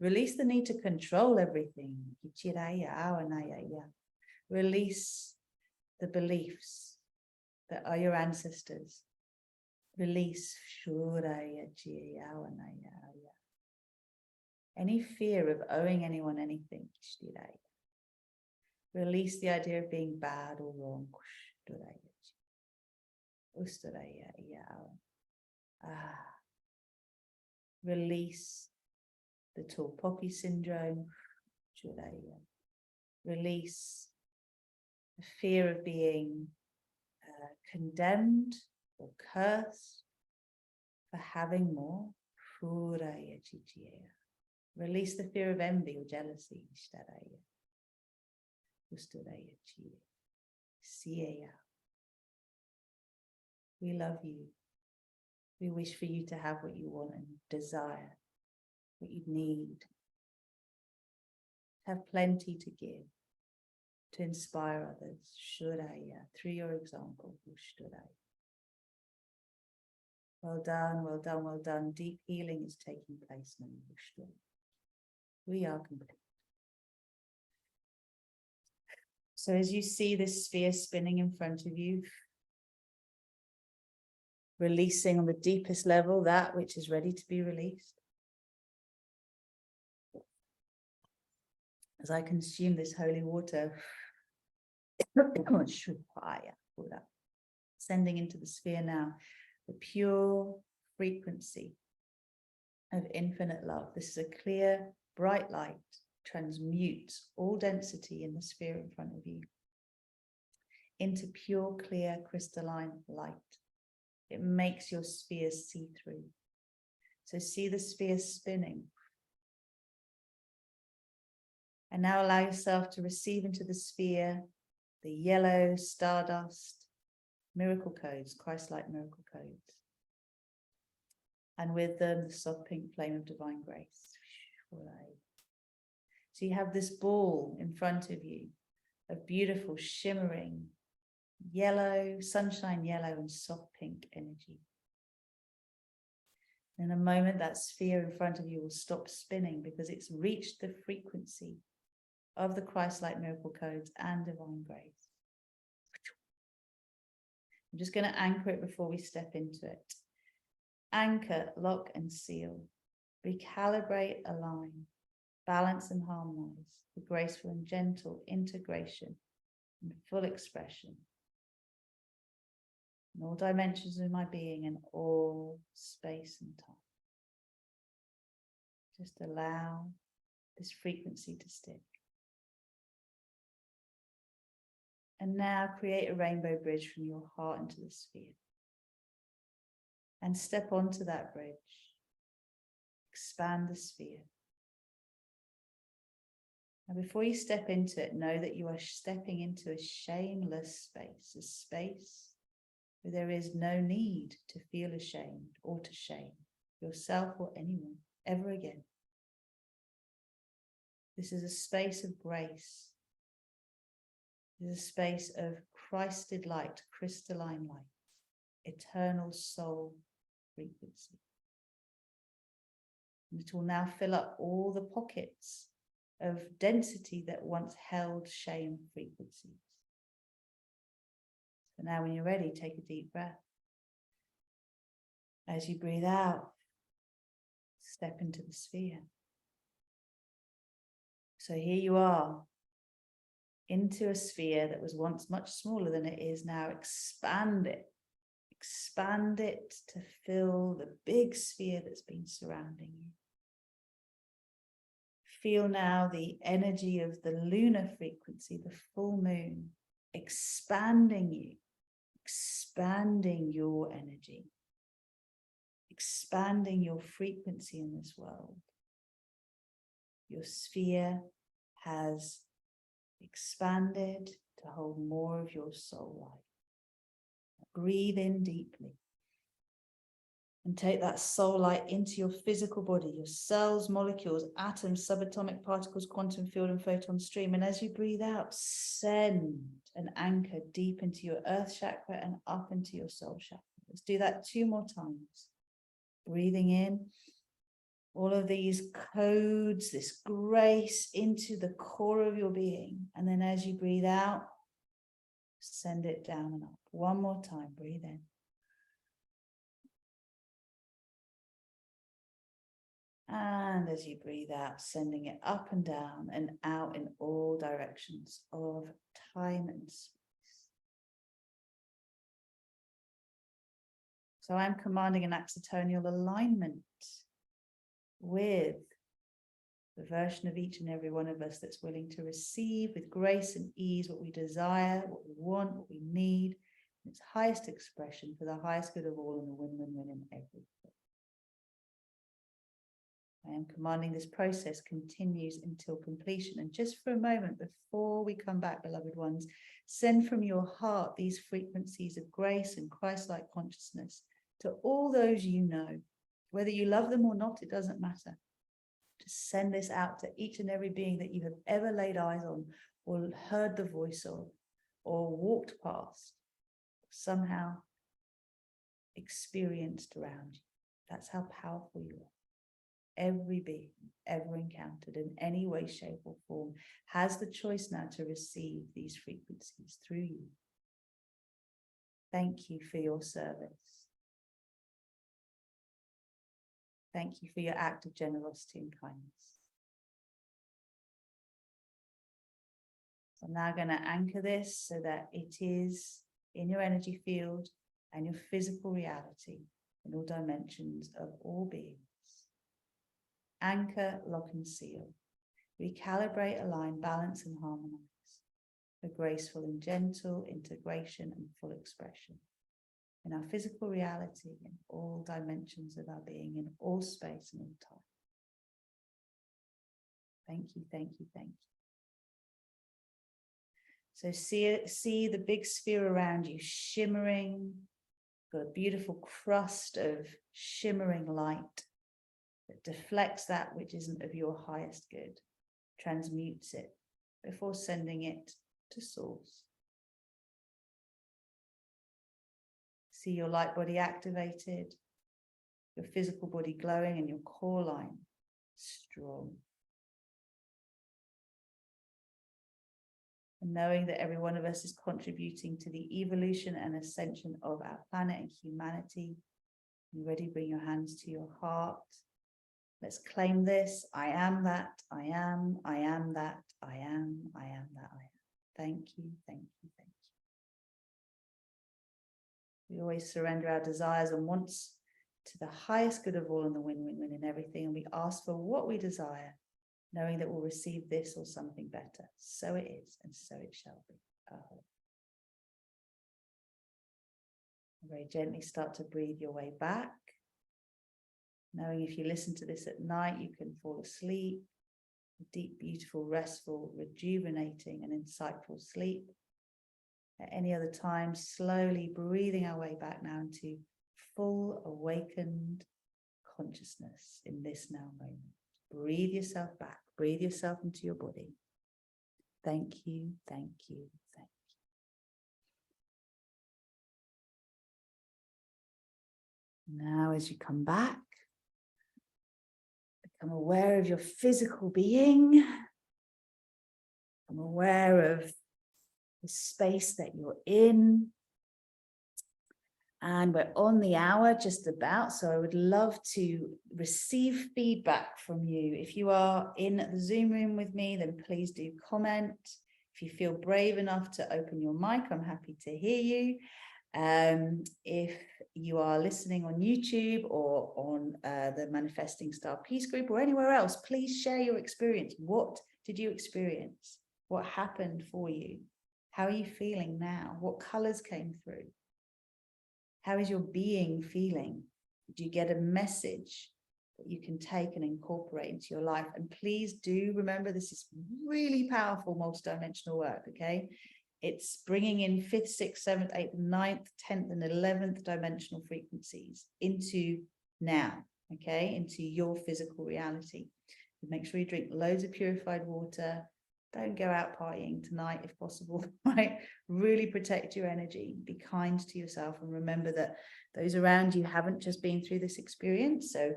Release the need to control everything. Release the beliefs that are your ancestors. Release any fear of owing anyone anything. Release the idea of being bad or wrong. Release the tall poppy syndrome. Release the fear of being condemned or cursed for having more. Release the fear of envy or jealousy. We love you. We wish for you to have what you want and desire, what you need. Have plenty to give, to inspire others. Through your example. Well done, well done, well done. Deep healing is taking place now. We are complete. So as you see this sphere spinning in front of you, releasing on the deepest level that which is ready to be released. As I consume this holy water, sending into the sphere now the pure frequency of infinite love. This is a clear, bright light, transmutes all density in the sphere in front of you into pure, clear, crystalline light. It makes your spheres see through. So see the sphere spinning. And now allow yourself to receive into the sphere the yellow stardust miracle codes, Christ-like miracle codes. And with them, the soft pink flame of divine grace. So you have this ball in front of you of beautiful, shimmering, yellow, sunshine yellow and soft pink energy. In a moment, that sphere in front of you will stop spinning because it's reached the frequency of the Christ-like miracle codes and divine grace. I'm just going to anchor it before we step into it. Anchor, lock and seal. Recalibrate, align, balance and harmonize the graceful and gentle integration and full expression in all dimensions of my being and all space and time. Just allow this frequency to stick. And now create a rainbow bridge from your heart into the sphere. And step onto that bridge. Expand the sphere. And before you step into it, know that you are stepping into a shameless space, a space where there is no need to feel ashamed or to shame yourself or anyone ever again. This is a space of grace. This is a space of Christed light, crystalline light, eternal soul frequency. And it will now fill up all the pockets of density that once held shame frequencies. So now when you're ready, take a deep breath. As you breathe out, step into the sphere. So here you are, into a sphere that was once much smaller than it is now. Expand it to fill the big sphere that's been surrounding you. Feel now the energy of the lunar frequency, the full moon, expanding you, expanding your energy, expanding your frequency in this world. Your sphere has expanded to hold more of your soul light. Breathe in deeply And take that soul light into your physical body, your cells, molecules, atoms, subatomic particles, quantum field, and photon stream. And as you breathe out, send an anchor deep into your earth chakra and up into your soul chakra. Let's do that 2 more times. Breathing in all of these codes, this grace into the core of your being. And then as you breathe out, send it down and up. 1 more time, breathe in. And as you breathe out, sending it up and down and out in all directions of time and space. So I'm commanding an axitonial alignment with the version of each and every one of us that's willing to receive with grace and ease what we desire, what we want, what we need, in its highest expression for the highest good of all and a win-win-win in everything. I am commanding this process continues until completion. And just for a moment before we come back, beloved ones, send from your heart these frequencies of grace and Christ-like consciousness to all those you know. Whether you love them or not, it doesn't matter. Just send this out to each and every being that you have ever laid eyes on or heard the voice of or walked past, somehow experienced around you. That's how powerful you are. Every being ever encountered in any way, shape, or form has the choice now to receive these frequencies through you. Thank you for your service. Thank you for your act of generosity and kindness. So I'm now going to anchor this so that it is in your energy field and your physical reality in all dimensions of all beings. Anchor, lock and seal. Recalibrate, align, balance and harmonize for graceful and gentle integration and full expression in our physical reality in all dimensions of our being, in all space and all time. Thank you, thank you, thank you. So see the big sphere around you shimmering, got a beautiful crust of shimmering light that deflects that which isn't of your highest good, transmutes it before sending it to source. See your light body activated, your physical body glowing, and your core line strong. And knowing that every one of us is contributing to the evolution and ascension of our planet and humanity. You ready? Bring your hands to your heart. Let's claim this. I am that. I am that. I am that. I am. Thank you, thank you, thank you. We always surrender our desires and wants to the highest good of all and the win-win-win in everything. And we ask for what we desire, knowing that we'll receive this or something better. So it is, and so it shall be. Very gently start to breathe your way back. Knowing if you listen to this at night, you can fall asleep. A deep, beautiful, restful, rejuvenating, and insightful sleep. At any other time, slowly breathing our way back now into full awakened consciousness in this now moment. Breathe yourself back. Breathe yourself into your body. Thank you, thank you, thank you. Now as you come back, become aware of your physical being. Become aware of the space that you're in. And we're on the hour just about, so I would love to receive feedback from you. If you are in the Zoom room with me, then please do comment. If you feel brave enough to open your mic, I'm happy to hear you. If you are listening on YouTube or on the Manifesting Star Peace Group or anywhere else, please share your experience. What did you experience? What happened for you? How are you feeling now? What colors came through? How is your being feeling? Did you get a message that you can take and incorporate into your life? And please do remember, this is really powerful multidimensional work, okay? It's bringing in 5th, 6th, 7th, 8th, 9th, 10th, and 11th dimensional frequencies into now, okay, into your physical reality. Make sure you drink loads of purified water. Don't go out partying tonight if possible, right? Really protect your energy. Be kind to yourself and remember that those around you haven't just been through this experience. So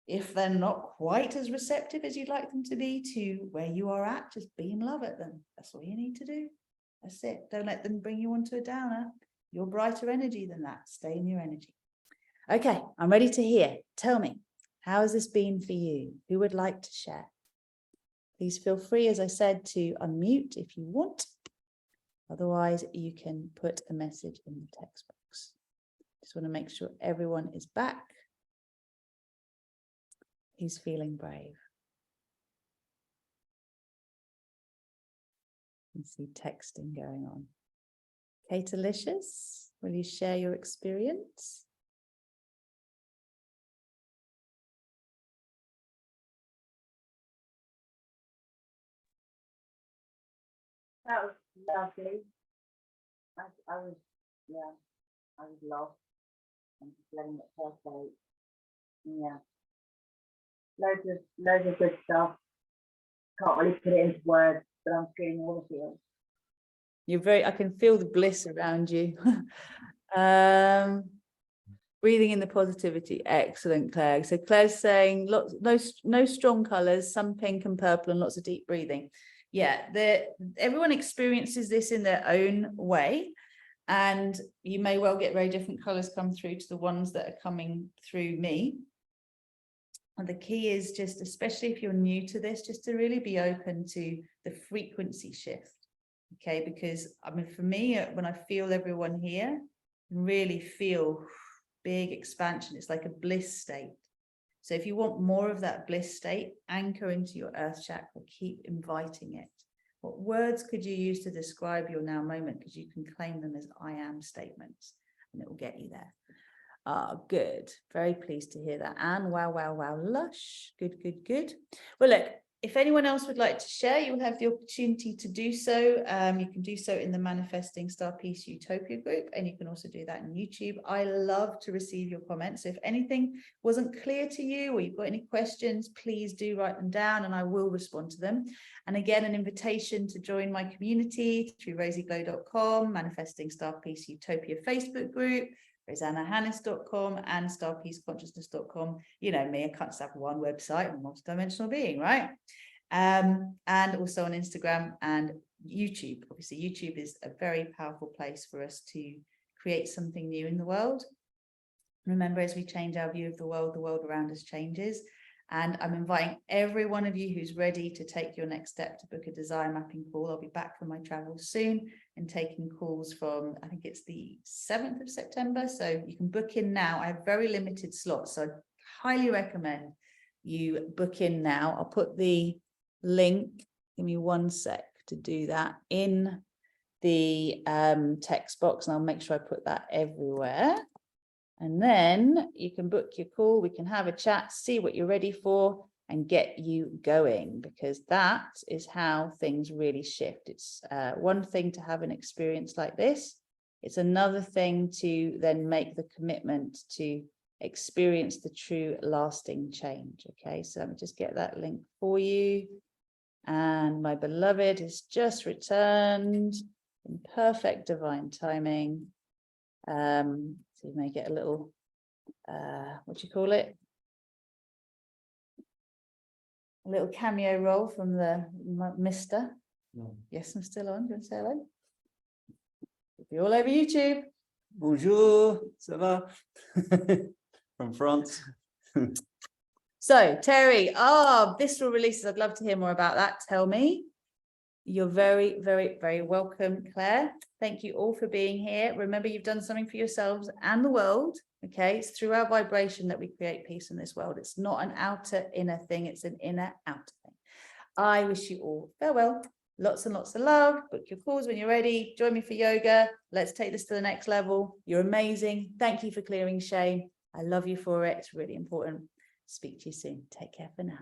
if they're not quite as receptive as you'd like them to be to where you are at, just beam love at them. That's all you need to do. That's it. Don't let them bring you onto a downer. You're brighter energy than that. Stay in your energy. Okay, I'm ready to hear. Tell me, how has this been for you? Who would like to share? Please feel free, as I said, to unmute if you want. Otherwise, you can put a message in the text box. Just want to make sure everyone is back. Who's feeling brave? You can see texting going on. Kate-alicious, will you share your experience? That was lovely. I was lost and just letting it percolate. Yeah. Loads of good stuff. Can't really put it into words, but I'm feeling all the feels. I can feel the bliss around you. Breathing in the positivity. Excellent, Claire. So Claire's saying no strong colors, some pink and purple, and lots of deep breathing. Yeah, everyone experiences this in their own way, and you may well get very different colors come through to the ones that are coming through me. And the key is just, especially if you're new to this, just to really be open to the frequency shift. Okay, because I mean, for me, when I feel everyone here, really feel big expansion. It's like a bliss state. So if you want more of that bliss state, anchor into your earth chakra, keep inviting it. What words could you use to describe your now moment? Because you can claim them as I am statements, and it will get you there. Good. Very pleased to hear that. Anne, wow, lush. Good. Well, look, if anyone else would like to share, you will have the opportunity to do so. You can do so in the Manifesting Star Peace Utopia group, and you can also do that in YouTube. I love to receive your comments. So if anything wasn't clear to you or you've got any questions, please do write them down and I will respond to them. And again, an invitation to join my community through RozyGlow.com, Manifesting Star Peace Utopia Facebook group, RosannaHannis.com and StarPeaceConsciousness.com. You know me, I can't just have one website. I'm a multidimensional being, right? And also on Instagram and YouTube. Obviously, YouTube is a very powerful place for us to create something new in the world. Remember, as we change our view of the world around us changes. And I'm inviting every one of you who's ready to take your next step to book a desire mapping call. I'll be back from my travels soon and taking calls from, I think it's the 7th of September. So you can book in now. I have very limited slots, so I highly recommend you book in now. I'll put the link, give me one sec to do that, in the text box, and I'll make sure I put that everywhere. And then you can book your call, we can have a chat, see what you're ready for, and get you going, because that is how things really shift. It's one thing to have an experience like this. It's another thing to then make the commitment to experience the true lasting change. Okay, so let me just get that link for you. And my beloved has just returned in perfect divine timing. So you may get a little, what do you call it? A little cameo role from the Mr. No. Yes, I'm still on. Do you want to say hello? It'll be all over YouTube. Bonjour, ça va? From France. So, Terry, visceral releases. I'd love to hear more about that. Tell me. You're very, very, very welcome, Claire. Thank you all for being here. Remember, you've done something for yourselves and the world. Okay, it's through our vibration that we create peace in this world. It's not an outer inner thing, it's an inner outer thing. I wish you all farewell. Lots and lots of love. Book your calls when you're ready. Join me for yoga. Let's take this to the next level. You're amazing. Thank you for clearing shame. I love you for it. It's really important. Speak to you soon. Take care for now.